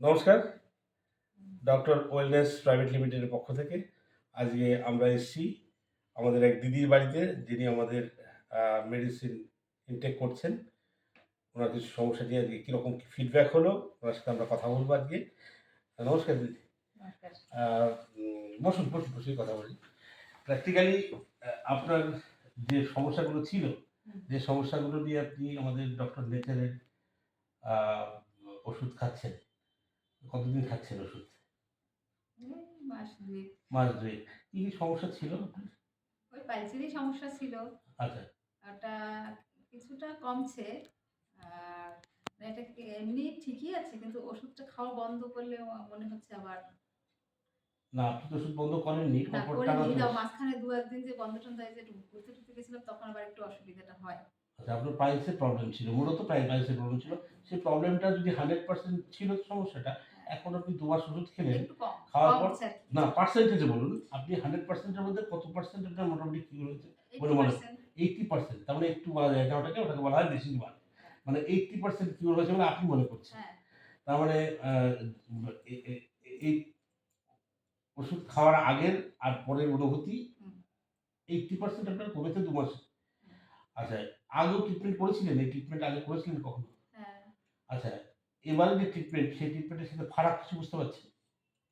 নমস্কার, doctor wellness private লিমিটেডের পক্ষ থেকে আজকে আমরা এসেছি আমাদের এক দিদির বাড়িতে, যিনি আমাদের মেডিসিন ইনটেক করছেন। ওনার কিছু সমস্যা নিয়ে আজকে কীরকম কী ফিডব্যাক হলো ওনার সাথে আমরা কথা বলবো আজকে। নমস্কার দিদি। বসুন বসুন বসেই কথা বলি। প্র্যাকটিক্যালি আপনার যে সমস্যাগুলো ছিল, যে সমস্যাগুলো নিয়ে আপনি আমাদের ডক্টর নেচারের ওষুধ খাচ্ছেন, কতদিন খাচ্ছেন ওষুধ? মাস দুয়েক। কি কি সমস্যা ছিল আপনার? ওই পাইলসেরই সমস্যা ছিল। আচ্ছা। ওটা কিছুটা কমছে। আর এটা এমনি ঠিকই আছে, কিন্তু ওষুধটা খাওয়া বন্ধ করলে মনে হচ্ছে আবার। না, আপনি তো ওষুধ বন্ধ করেননি। না করিনি, মাঝখানে 2-1 দিন যে বন্ধ টন্ধ হয়েছে, একটু ঘুরতে টুরতে গেছিলাম, তখন আবার একটু অসুবিধাটা হয়। আচ্ছা, আপনার পাইলসের প্রবলেম ছিল, মূলত পাইলসের প্রবলেম ছিল। সেই প্রবলেমটা যদি 100% ছিল সমস্যাটা, এখন আপনি 2 মাস ওষুধ খেলেন, একটু কম খাওয়ার পর কমছে। না পার্সেন্টেজে বলুন, আপনি 100% এর মধ্যে কত পার্সেন্ট আপনার মোটামুটি কি হয়েছে? মনে 80%। তার মানে একটু বলা যায় না, ওটাকে বলা হয় বেশিরভাগ। মানে 80% কিউর হয়েছে বলে আপনি মনে করছেন। হ্যাঁ। তার মানে এই ওষুধ খাওয়ার আগের আর পরের অনুভূতি 80% আপনার কমেছে 2 মাসে। আচ্ছা, আগেও ট্রিটমেন্ট করেছিলেন? এই ট্রিটমেন্ট আগে করেছিলেন কখনো? হ্যাঁ। আচ্ছা, এবারে যে ট্রিটমেন্ট, সেই ট্রিটমেন্টের সাথে ফারাক কিছু বুঝতে পারছেন?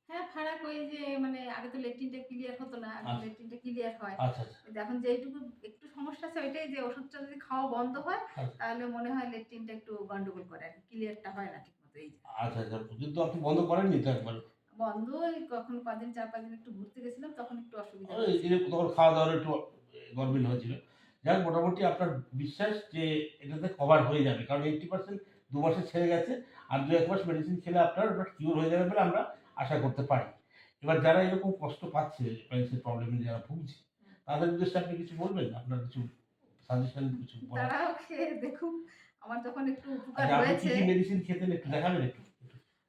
হ্যাঁ, ফারাক ওই যে মানে আগে তো লেট্রিনটা ক্লিয়ার হতো না, এখন লেট্রিনটা ক্লিয়ার হয়। আচ্ছা, আচ্ছা। এখন যেইটুকু একটু সমস্যা আছে ওইটাই, যে ওষুধটা যদি খাওয়া বন্ধ হয় তাহলে মনে হয় লেট্রিনটা একটু গন্ডগোল করে, আর ক্লিয়ারটা হয় না ঠিকমতো। এই আচ্ছা, আচ্ছা। কিন্তু আপনি বন্ধ করেননি তো একবার? বন্ধ ওই কখনো কদিন 4-5 দিন একটু ঘুরতে গেছিলাম, তখন একটু অসুবিধা ওই হয়েছিল। তখন খাওয়া-দাওয়ার একটু গরমিল হয়েছিল। যাক, মোটামুটি আপনার বিশ্বাস যে এটাতে কভার হয়ে যাবে। কারণ 80% 2 মাসে ছেড়ে গেছে। আর 2-1 মাস মেডিসিন খেলে আপনার ওটা কিউর হয়ে যাবে বলে আমরা আশা করতে পারি। এবার যারা এরকম কষ্ট পাচ্ছে, পাইলসের প্রবলেমে যারা ভুগছে, তাদের উদ্দেশ্যে আপনি কিছু বলবেন? আপনার কিছু সাজেশন কিছু বলার? তারাও খেয়ে দেখুক, আমার যখন একটু উপকার আচ্ছা, আপনি কি হয়েছে। কি মেডিসিন খেতেন একটু দেখাবেন একটু?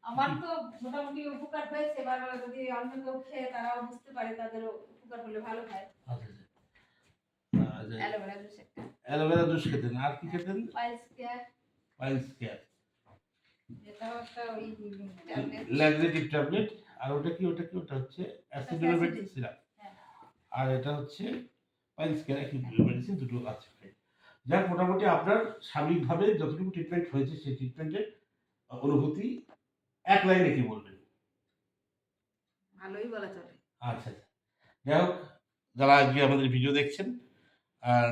আমার তো মোটামুটি উপকার হয়েছে, এবার যদি অন্য কেউ খেয়ে তারাও বুঝতে পারে, তাদেরও উপকার হলে ভালো হয়। আচ্ছা, আচ্ছা। অ্যালোভেরা জুস একটা। অ্যালোভেরা জুস খেতেন। আর কি খেতেন? Piles care. Piles care. এটাও একটা ওই ট্যাবলেট। Laxative tablet. আর ওটা কি? ওটা হচ্ছে অ্যাসিডোনোমেটিক সিরাপ। হ্যাঁ। আর এটা হচ্ছে পাইলস কেয়ার, একই মেডিসিন দুটো আছে। যাক, মোটামুটি আপনার স্বাভাবিকভাবে যতটুকু ট্রিটমেন্ট হয়েছে সেই ট্রিটমেন্টের অনুভূতি এক লাইনে কি বলবেন? ভালোই বলা চলে। আচ্ছা, আচ্ছা। যাই হোক, যারা আজকে আমাদের ভিডিও দেখছেন,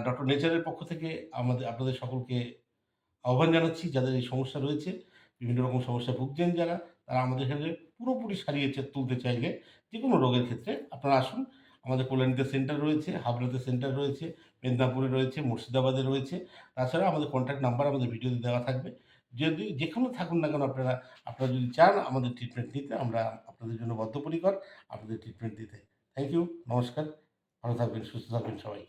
ডক্টর নেচারের পক্ষ থেকে আপনাদের সকলকে আহ্বান জানাচ্ছি, যাদের এই সমস্যা রয়েছে, বিভিন্ন রকম সমস্যায় ভুগছেন যারা, তারা আমাদের এখানে পুরোপুরি সারিয়ে তুলতে চাইলে যেকোনো রোগের ক্ষেত্রে আপনারা আসুন। আমাদের কল্যাণীতে সেন্টার রয়েছে, হাবড়াতে সেন্টার রয়েছে, মেদিনীপুরে রয়েছে, মুর্শিদাবাদে রয়েছে। তাছাড়া আমাদের কন্ট্যাক্ট নাম্বার আমাদের ভিডিওতে দেওয়া থাকবে। যদি যেখানে থাকুন না কেন আপনারা যদি চান আমাদের ট্রিটমেন্ট নিতে, আমরা আপনাদের জন্য বদ্ধপরিকর আপনাদের ট্রিটমেন্ট দিতে। থ্যাংক ইউ, নমস্কার। ভালো থাকবেন, সুস্থ থাকবেন সবাই।